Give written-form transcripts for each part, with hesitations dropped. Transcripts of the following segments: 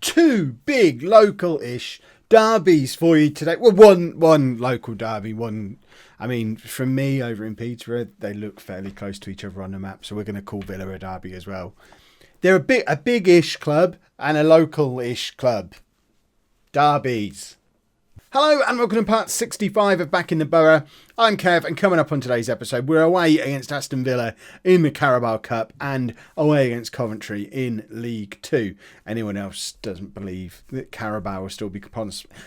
two big local-ish derbies for you today. Well, one local derby, from me over in Peterborough, they look fairly close to each other on the map, so we're going to call Villa a derby as well. They're a big-ish club and a local-ish club. Derbies. Hello and welcome to part 65 of Backing the Boro. I'm Kev, and coming up on today's episode, we're away against Aston Villa in the Carabao Cup and away against Coventry in League 2. Anyone else doesn't believe that Carabao will still be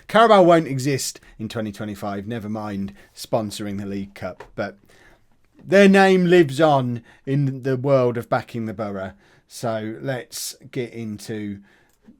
Carabao won't exist in 2025, never mind sponsoring the League Cup, but their name lives on in the world of Backing the Boro. So let's get into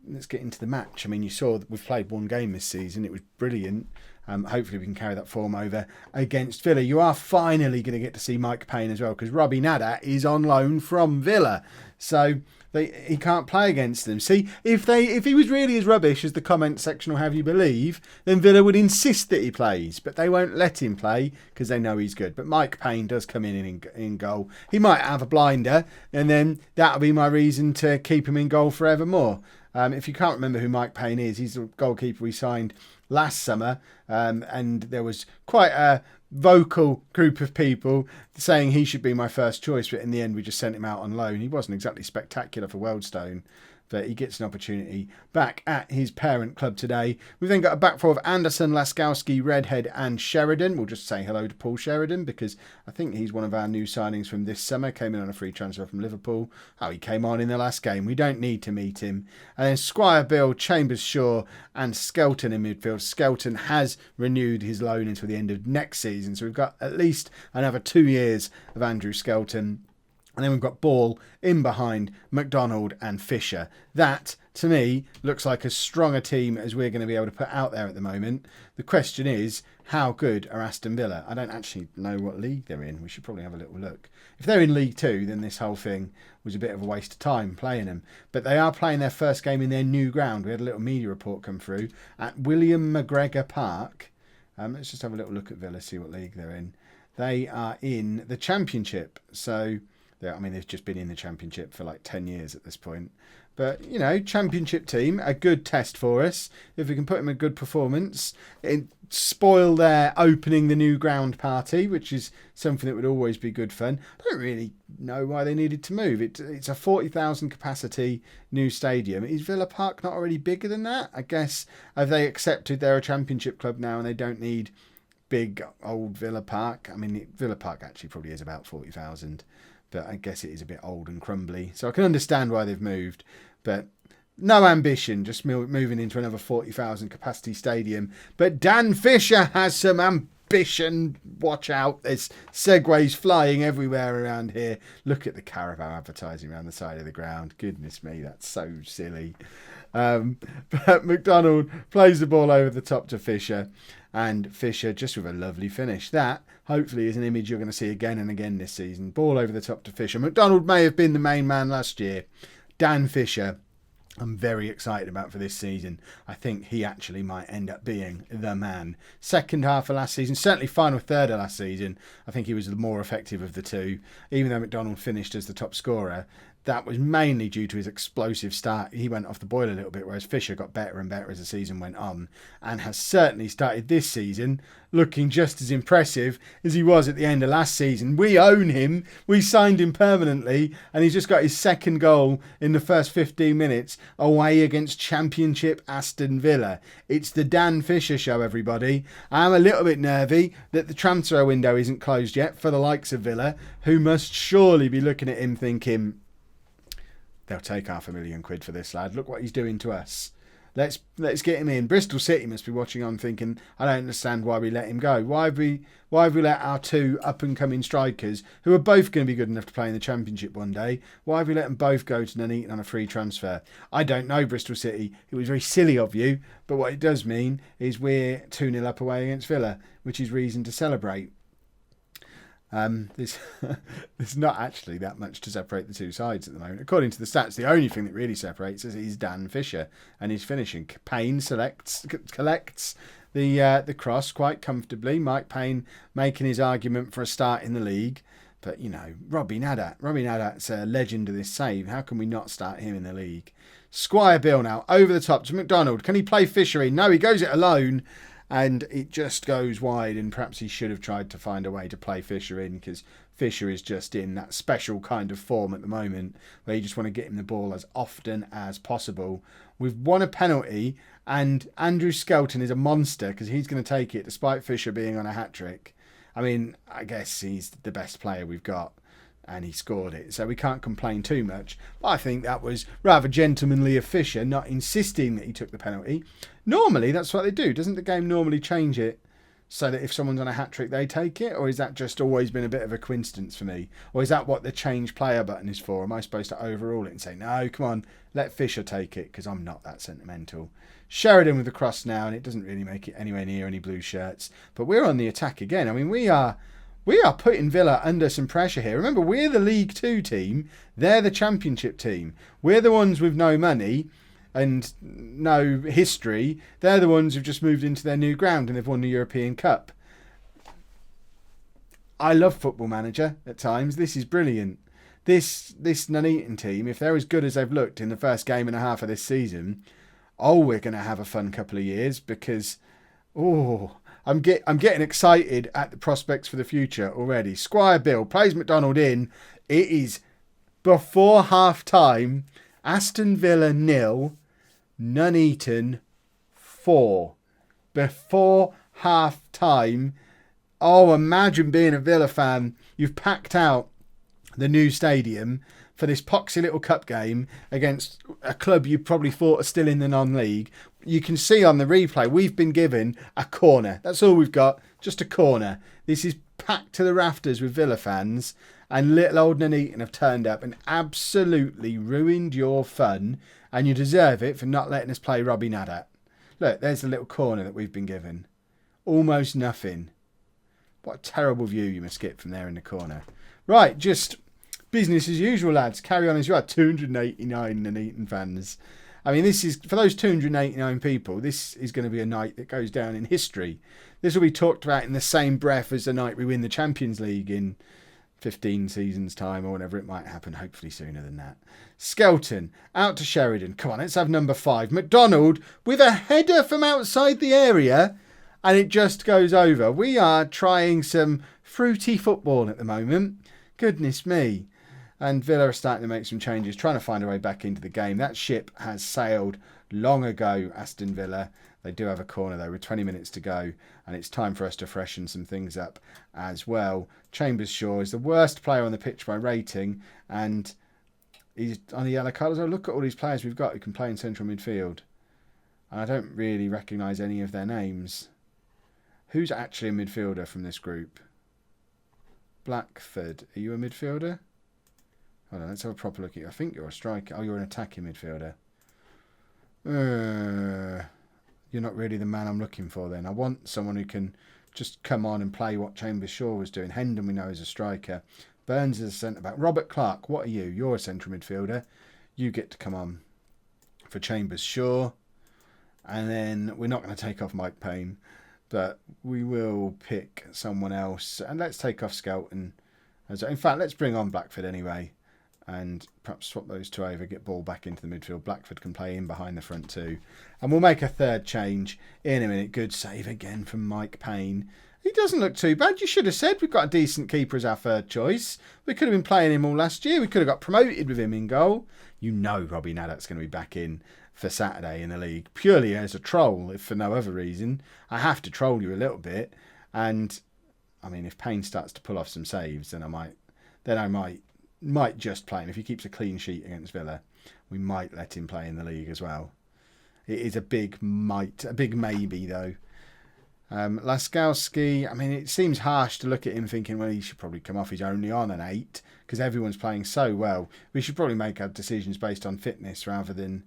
the match. I mean, you saw that we've played one game this season. It was brilliant. Hopefully we can carry that form over against Villa. You are finally going to get to see Mike Payne as well, because Robbie Nada is on loan from Villa. So he can't play against them. See, if he was really as rubbish as the comment section will have you believe, then Villa would insist that he plays. But they won't let him play because they know he's good. But Mike Payne does come in goal. He might have a blinder, and then that'll be my reason to keep him in goal forevermore. If you can't remember who Mike Payne is, he's the goalkeeper we signed last summer, and there was quite a vocal group of people saying he should be my first choice, but in the end we just sent him out on loan. He wasn't exactly spectacular for Wealdstone, but he gets an opportunity back at his parent club today. We've then got a back four of Anderson, Laskowski, Redhead and Sheridan. We'll just say hello to Paul Sheridan because I think he's one of our new signings from this summer. Came in on a free transfer from Liverpool. He came on in the last game. We don't need to meet him. And then Squire, Bill, Chambers, Shaw and Skelton in midfield. Skelton has renewed his loan until the end of next season. So we've got at least another 2 years of Andrew Skelton. And then we've got Ball in behind McDonald and Fisher. That, to me, looks like as strong a team as we're going to be able to put out there at the moment. The question is, how good are Aston Villa? I don't actually know what league they're in. We should probably have a little look. If they're in League 2, then this whole thing was a bit of a waste of time playing them. But they are playing their first game in their new ground. We had a little media report come through at William McGregor Park. Let's just have a little look at Villa, see what league they're in. They are in the Championship, so they've just been in the Championship for like 10 years at this point. But, Championship team, a good test for us. If we can put them a good performance, spoil their opening the new ground party, which is something that would always be good fun. I don't really know why they needed to move. It's a 40,000 capacity new stadium. Is Villa Park not already bigger than that? I guess, have they accepted they're a Championship club now and they don't need big old Villa Park? I mean, Villa Park actually probably is about 40,000. But I guess it is a bit old and crumbly. So I can understand why they've moved. But no ambition, just moving into another 40,000 capacity stadium. But Dan Fisher has some ambition. Watch out. There's segways flying everywhere around here. Look at the Carabao advertising around the side of the ground. Goodness me, that's so silly. But McDonald plays the ball over the top to Fisher. And Fisher just with a lovely finish. That, hopefully, is an image you're going to see again and again this season. Ball over the top to Fisher. McDonald may have been the main man last year. Dan Fisher, I'm very excited about for this season. I think he actually might end up being the man. Second half of last season, certainly final third of last season, I think he was the more effective of the two. Even though McDonald finished as the top scorer, that was mainly due to his explosive start. He went off the boil a little bit, whereas Fisher got better and better as the season went on and has certainly started this season looking just as impressive as he was at the end of last season. We own him. We signed him permanently and he's just got his second goal in the first 15 minutes away against Championship Aston Villa. It's the Dan Fisher show, everybody. I'm a little bit nervy that the transfer window isn't closed yet for the likes of Villa, who must surely be looking at him thinking, they'll take £500,000 for this lad. Look what he's doing to us. Let's get him in. Bristol City must be watching on thinking, I don't understand why we let him go. Why have we let our two up-and-coming strikers, who are both going to be good enough to play in the Championship one day, why have we let them both go to Nuneaton on a free transfer? I don't know, Bristol City. It was very silly of you, but what it does mean is we're 2-0 up away against Villa, which is reason to celebrate. There's not actually that much to separate the two sides at the moment. According to the stats, the only thing that really separates us is Dan Fisher and his finishing. Payne collects the cross quite comfortably. Mike Payne making his argument for a start in the league. But, you know, Robbie Nadat's a legend of this save. How can we not start him in the league? Squire Bill now, over the top to McDonald. Can he play Fisher in? No, he goes it alone, and it just goes wide, and perhaps he should have tried to find a way to play Fisher in, because Fisher is just in that special kind of form at the moment, where you just want to get him the ball as often as possible. We've won a penalty, and Andrew Skelton is a monster, because he's going to take it, despite Fisher being on a hat-trick. I mean, I guess he's the best player we've got, and he scored it, so we can't complain too much. But I think that was rather gentlemanly of Fisher, not insisting that he took the penalty. Normally, that's what they do. Doesn't the game normally change it so that if someone's on a hat-trick, they take it? Or is that just always been a bit of a coincidence for me? Or is that what the change player button is for? Am I supposed to overrule it and say, no, come on, let Fisher take it, because I'm not that sentimental. Sheridan with the cross now, and it doesn't really make it anywhere near any blue shirts. But we're on the attack again. I mean, we are putting Villa under some pressure here. Remember, we're the League Two team. They're the Championship team. We're the ones with no money and no history. They're the ones who've just moved into their new ground and they've won the European Cup. I love Football Manager at times. This is brilliant. This Nuneaton team, if they're as good as they've looked in the first game and a half of this season, we're going to have a fun couple of years, because, I'm getting excited at the prospects for the future already. Squire Bill plays McDonald in. It is before half-time. Aston Villa 0, Nuneaton 4. Before half-time. Oh, imagine being a Villa fan. You've packed out the new stadium for this poxy little cup game against a club you probably thought are still in the non-league. You can see on the replay, we've been given a corner. That's all we've got, just a corner. This is packed to the rafters with Villa fans, and little old Nuneaton have turned up and absolutely ruined your fun, and you deserve it for not letting us play Robbie Nadat. Look, there's the little corner that we've been given. Almost nothing. What a terrible view you must get from there in the corner. Right, just business as usual, lads. Carry on as you are. 289 Nuneaton fans. I mean, this is, for those 289 people, this is going to be a night that goes down in history. This will be talked about in the same breath as the night we win the Champions League in 15 seasons' time, or whatever it might happen, hopefully sooner than that. Skelton, out to Sheridan. Come on, let's have number 5. McDonald with a header from outside the area, and it just goes over. We are trying some fruity football at the moment. Goodness me. And Villa are starting to make some changes, trying to find a way back into the game. That ship has sailed long ago, Aston Villa. They do have a corner, though, with 20 minutes to go. And it's time for us to freshen some things up as well. Chambers-Shaw is the worst player on the pitch by rating. And he's on the yellow card. So look at all these players we've got who can play in central midfield. And I don't really recognise any of their names. Who's actually a midfielder from this group? Blackford. Are you a midfielder? Hold on, let's have a proper look at you. I think you're a striker. Oh, you're an attacking midfielder. You're not really the man I'm looking for then. I want someone who can just come on and play what Chambers-Shaw was doing. Hendon we know is a striker. Burns is a centre-back. Robert Clark, what are you? You're a central midfielder. You get to come on for Chambers-Shaw. And then we're not going to take off Mike Payne, but we will pick someone else. And let's take off Skelton. In fact, let's bring on Blackford anyway. And perhaps swap those two over, get ball back into the midfield. Blackford can play in behind the front two. And we'll make a third change in a minute. Good save again from Mike Payne. He doesn't look too bad. You should have said we've got a decent keeper as our third choice. We could have been playing him all last year. We could have got promoted with him in goal. You know Robbie Nadat's going to be back in for Saturday in the league. Purely as a troll, if for no other reason. I have to troll you a little bit. And, I mean, if Payne starts to pull off some saves, then I might just play him. If he keeps a clean sheet against Villa, we might let him play in the league as well. It is a big maybe though. Laskowski, I mean, it seems harsh to look at him thinking, well, he should probably come off. He's only on an 8 because everyone's playing so well. We should probably make our decisions based on fitness rather than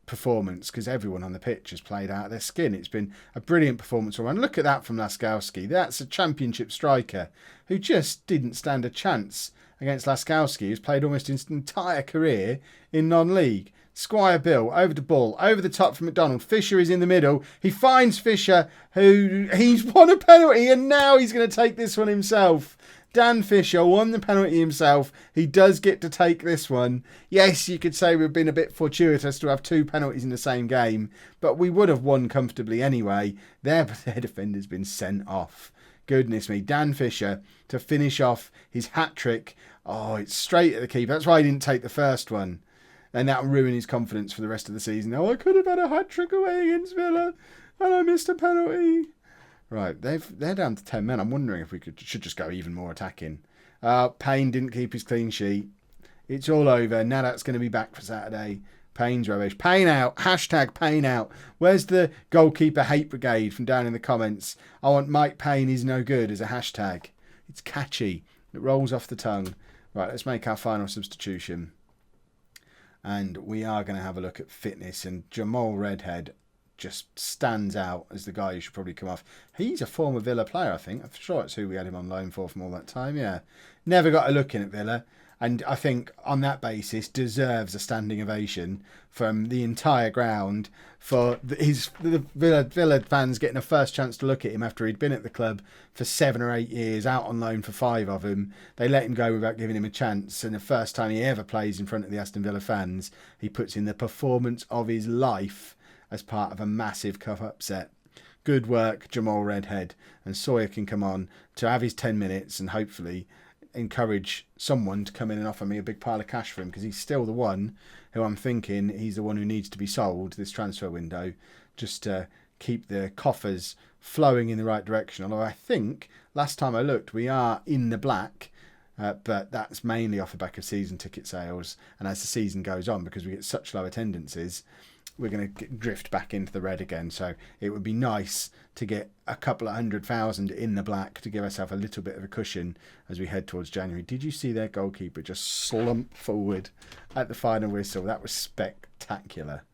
performance, because everyone on the pitch has played out of their skin. It's been a brilliant performance all round. Look at that from Laskowski. That's a championship striker who just didn't stand a chance against Laskowski, who's played almost his entire career in non-league. Squire Bill, over the ball, over the top from McDonald. Fisher is in the middle. He finds Fisher, he's won a penalty, and now he's going to take this one himself. Dan Fisher won the penalty himself. He does get to take this one. Yes, you could say we've been a bit fortuitous to have 2 penalties in the same game, but we would have won comfortably anyway. Their defender's been sent off. Goodness me, Dan Fisher to finish off his hat-trick. Oh, it's straight at the keeper. That's why he didn't take the first one. And that'll ruin his confidence for the rest of the season. Oh, I could have had a hat-trick away against Villa, and I missed a penalty. Right, they're down to 10 men. I'm wondering if we should just go even more attacking. Payne didn't keep his clean sheet. It's all over. Now that's going to be back for Saturday. Payne's rubbish. Payne out. Hashtag Payne out. Where's the goalkeeper hate brigade from down in the comments? I want Mike Payne is no good as a hashtag. It's catchy. It rolls off the tongue. Right, let's make our final substitution. And we are going to have a look at fitness. And Jamal Redhead just stands out as the guy who should probably come off. He's a former Villa player, I think. I'm sure it's who we had him on loan for from all that time. Yeah. Never got a look in at Villa. And I think on that basis deserves a standing ovation from the entire ground for the Villa fans getting a first chance to look at him after he'd been at the club for 7 or 8 years, out on loan for 5 of them. They let him go without giving him a chance. And the first time he ever plays in front of the Aston Villa fans, he puts in the performance of his life as part of a massive cup upset. Good work, Jamal Redhead. And Sawyer can come on to have his 10 minutes and hopefully encourage someone to come in and offer me a big pile of cash for him, because he's still the one who I'm thinking he's the one who needs to be sold this transfer window, just to keep the coffers flowing in the right direction. Although I think last time I looked we are in the black, but that's mainly off the back of season ticket sales, and as the season goes on, because we get such low attendances, we're going to drift back into the red again. So it would be nice to get a couple of 100,000 in the black to give ourselves a little bit of a cushion as we head towards January. Did you see their goalkeeper just slump forward at the final whistle? That was spectacular.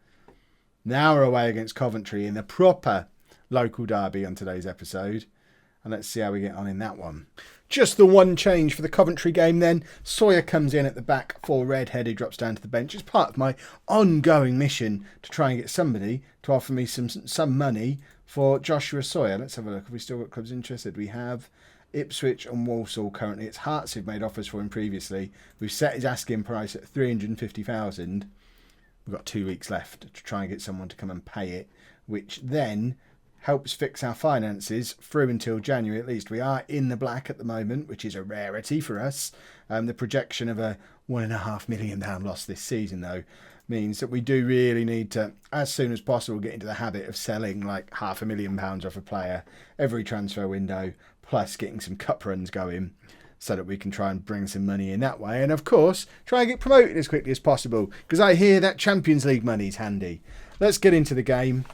Now we're away against Coventry in the proper local derby on today's episode. And let's see how we get on in that one. Just the one change for the Coventry game then. Sawyer comes in at the back for Redhead, who drops down to the bench. It's part of my ongoing mission to try and get somebody to offer me some money for Joshua Sawyer. Let's have a look. Have we still got clubs interested? We have Ipswich and Walsall currently. It's Hearts who've made offers for him previously. We've set his asking price at 350,000. We've got 2 weeks left to try and get someone to come and pay it, which then helps fix our finances through until January at least. We are in the black at the moment, which is a rarity for us. The projection of a £1.5 million loss this season, though, means that we do really need to, as soon as possible, get into the habit of selling like £500,000 off a player every transfer window, plus getting some cup runs going so that we can try and bring some money in that way. And of course, try and get promoted as quickly as possible, because I hear that Champions League money's handy. Let's get into the game.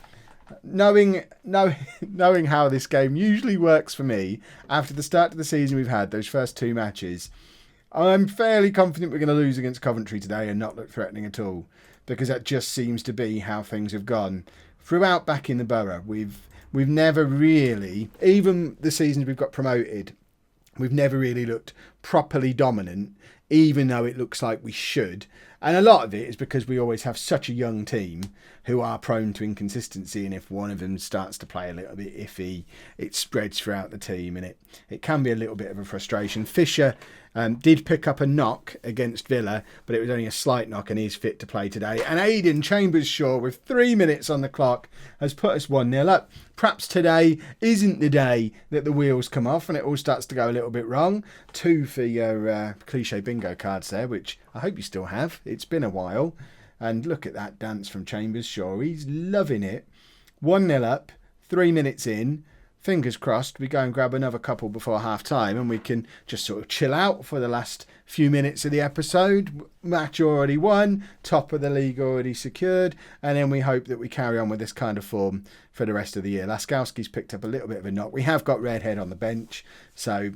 Knowing how this game usually works for me, after the start of the season we've had, those first 2 matches, I'm fairly confident we're going to lose against Coventry today and not look threatening at all, because that just seems to be how things have gone throughout Backing the Boro. We've never really, even the seasons we've got promoted, we've never really looked properly dominant, even though it looks like we should. And a lot of it is because we always have such a young team who are prone to inconsistency, and if one of them starts to play a little bit iffy, it spreads throughout the team, and it can be a little bit of a frustration. Fisher did pick up a knock against Villa, but it was only a slight knock, and he's fit to play today. And Aidan Chambers-Shaw, with 3 minutes on the clock, has put us 1-0 up. Perhaps today isn't the day that the wheels come off and it all starts to go a little bit wrong. 2 for your cliche bingo cards there, which I hope you still have. It's been a while. And look at that dance from Chambers-Shaw. He's loving it. 1-0 up, 3 minutes in. Fingers crossed we go and grab another couple before half-time and we can just sort of chill out for the last few minutes of the episode. Match already won, top of the league already secured, and then we hope that we carry on with this kind of form for the rest of the year. Laskowski's picked up a little bit of a knock. We have got Redhead on the bench, so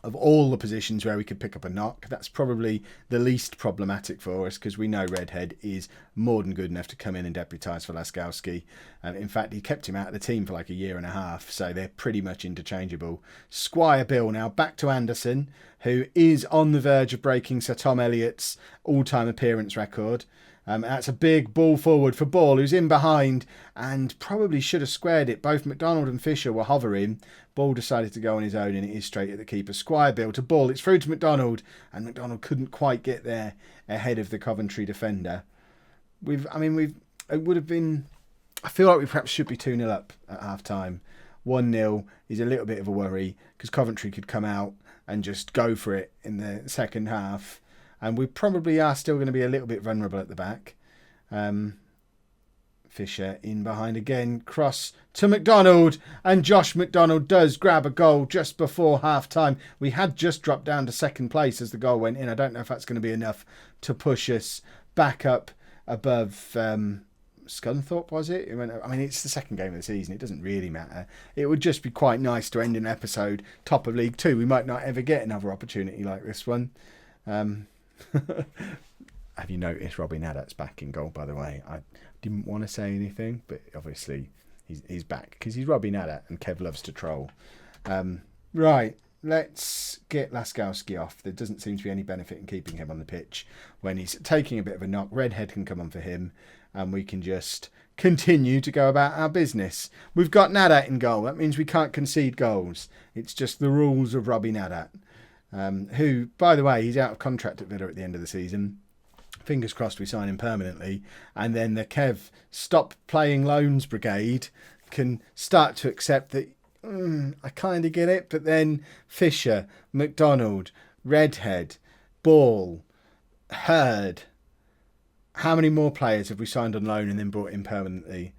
of all the positions where we could pick up a knock, that's probably the least problematic for us, because we know Redhead is more than good enough to come in and deputise for Laskowski. In fact, he kept him out of the team for like a year and a half, so they're pretty much interchangeable. Squire Bill now back to Anderson, who is on the verge of breaking Sir Tom Elliott's all-time appearance record. That's a big ball forward for Ball, who's in behind and probably should have squared it. Both McDonald and Fisher were hovering. Ball decided to go on his own, and it is straight at the keeper. Squire Bill to Ball. It's through to McDonald, and McDonald couldn't quite get there ahead of the Coventry defender. It would have been. I feel like we perhaps should be 2-0 up at half time. 1-0 is a little bit of a worry because Coventry could come out and just go for it in the second half. And we probably are still going to be a little bit vulnerable at the back. Fisher in behind again. Cross to McDonald. And Josh McDonald does grab a goal just before half-time. We had just dropped down to second place as the goal went in. I don't know if that's going to be enough to push us back up above Scunthorpe, was it? It's the second game of the season. It doesn't really matter. It would just be quite nice to end an episode top of League Two. We might not ever get another opportunity like this one. Have you noticed Robbie Nadat's back in goal, by the way? I didn't want to say anything, but obviously he's back because he's Robbie Nadat and Kev loves to troll. Right, let's get Laskowski off. There doesn't seem to be any benefit in keeping him on the pitch. When he's taking a bit of a knock, Redhead can come on for him and we can just continue to go about our business. We've got Nadat in goal. That means we can't concede goals. It's just the rules of Robbie Nadat. Who, by the way, he's out of contract at Villa at the end of the season. Fingers crossed we sign him permanently. And then the Kev stop playing loans brigade can start to accept that I kind of get it. But then Fisher, McDonald, Redhead, Ball, Hurd. How many more players have we signed on loan and then brought in permanently?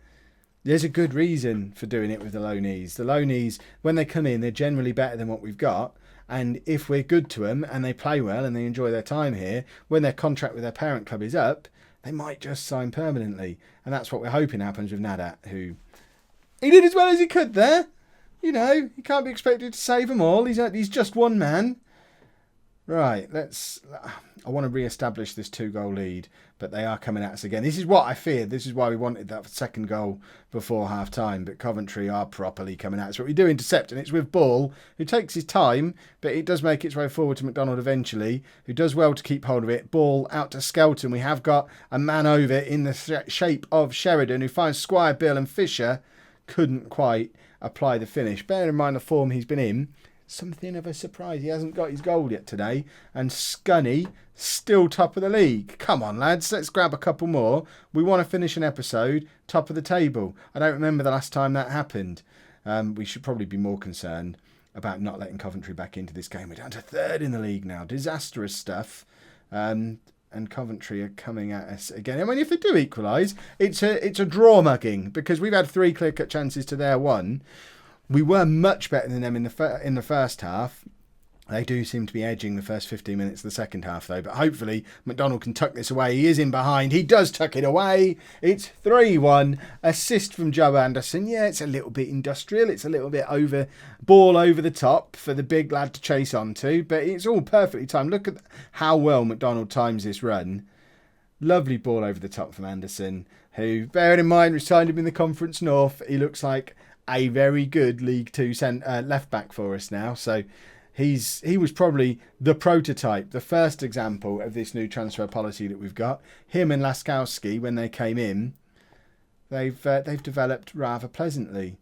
There's a good reason for doing it with the loanees. The loanees, when they come in, they're generally better than what we've got. And if we're good to them and they play well and they enjoy their time here, when their contract with their parent club is up, they might just sign permanently. And that's what we're hoping happens with Nadat, who he did as well as he could there. You know, he can't be expected to save them all. He's just one man. Right, I want to re-establish this 2-goal lead, but they are coming at us again. This is what I feared. This is why we wanted that second goal before half-time, but Coventry are properly coming at us. But we do intercept, and it's with Ball, who takes his time, but it does make its way forward to McDonald eventually, who does well to keep hold of it. Ball out to Skelton. We have got a man over in the shape of Sheridan, who finds Squire Bill, and Fisher couldn't quite apply the finish. Bear in mind the form he's been in. Something of a surprise. He hasn't got his goal yet today. And Scunny, still top of the league. Come on, lads. Let's grab a couple more. We want to finish an episode top of the table. I don't remember the last time that happened. We should probably be more concerned about not letting Coventry back into this game. We're down to third in the league now. Disastrous stuff. And Coventry are coming at us again. I mean, if they do equalise, it's a draw mugging because we've had 3 clear-cut chances to their 1. We were much better than them in the first half. They do seem to be edging the first 15 minutes of the second half, though. But hopefully, McDonald can tuck this away. He is in behind. He does tuck it away. It's 3-1. Assist from Joe Anderson. Yeah, it's a little bit industrial. It's a little bit ball over the top for the big lad to chase onto. But it's all perfectly timed. Look at how well McDonald times this run. Lovely ball over the top from Anderson, who, bearing in mind, we signed him in the Conference North. He looks like a very good League Two left back for us now. So he was probably the prototype, the first example of this new transfer policy that we've got. Him and Laskowski, when they came in, they've developed rather pleasantly.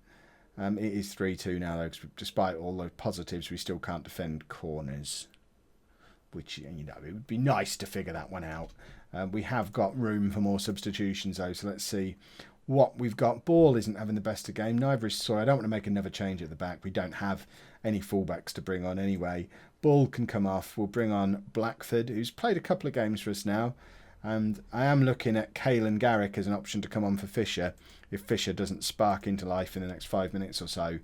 It is 3-2 now, though, because despite all the positives, we still can't defend corners, which, you know, it would be nice to figure that one out. We have got room for more substitutions, though, so let's see what we've got. Ball isn't having the best of game. Neither is Sawyer. I don't want to make another change at the back. We don't have any fullbacks to bring on anyway. Ball can come off. We'll bring on Blackford, who's played a couple of games for us now. And I am looking at Caelan Garrick as an option to come on for Fisher if Fisher doesn't spark into life in the next 5 minutes or so.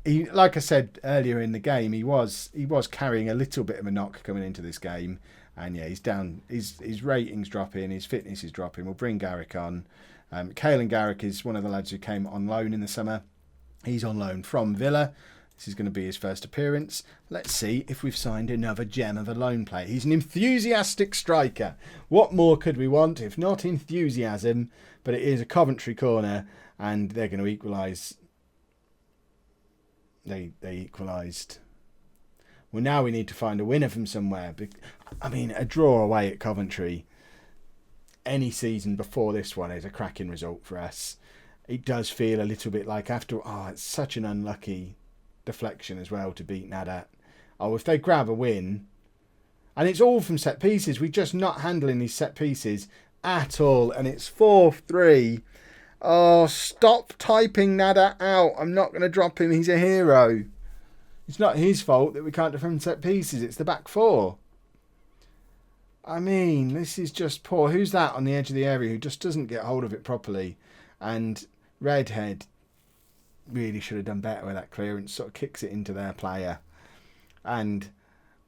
He, like I said earlier in the game, he was carrying a little bit of a knock coming into this game. And yeah, he's down. His ratings dropping. His fitness is dropping. We'll bring Garrick on. Caelan Garrick is one of the lads who came on loan in the summer. He's on loan from Villa. This is going to be his first appearance. Let's see if we've signed another gem of a loan player. He's an enthusiastic striker. What more could we want if not enthusiasm? But it is a Coventry corner and they're going to equalise. They equalised. Well, now we need to find a winner from somewhere. I mean, a draw away at Coventry. any season before this one is a cracking result for us. It does feel a little bit like after... Oh, it's such an unlucky deflection as well to beat Nadat. Oh, if they grab a win... And it's all from set pieces. We're just not handling these set pieces at all. And it's 4-3. Oh, stop typing Nadat out. I'm not going to drop him. He's a hero. It's not his fault that we can't defend set pieces. It's the back four. I mean, this is just poor. Who's that on the edge of the area who just doesn't get hold of it properly? And Redhead really should have done better with that clearance. Sort of kicks it into their player. And,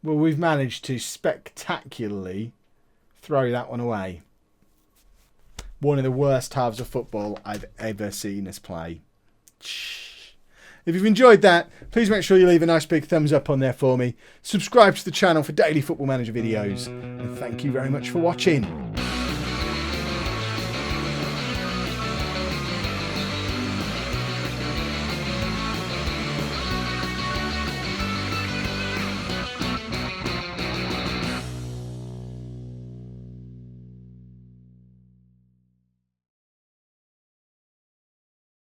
well, we've managed to spectacularly throw that one away. One of the worst halves of football I've ever seen us play. If you've enjoyed that, please make sure you leave a nice big thumbs up on there for me. Subscribe to the channel for daily Football Manager videos. And thank you very much for watching.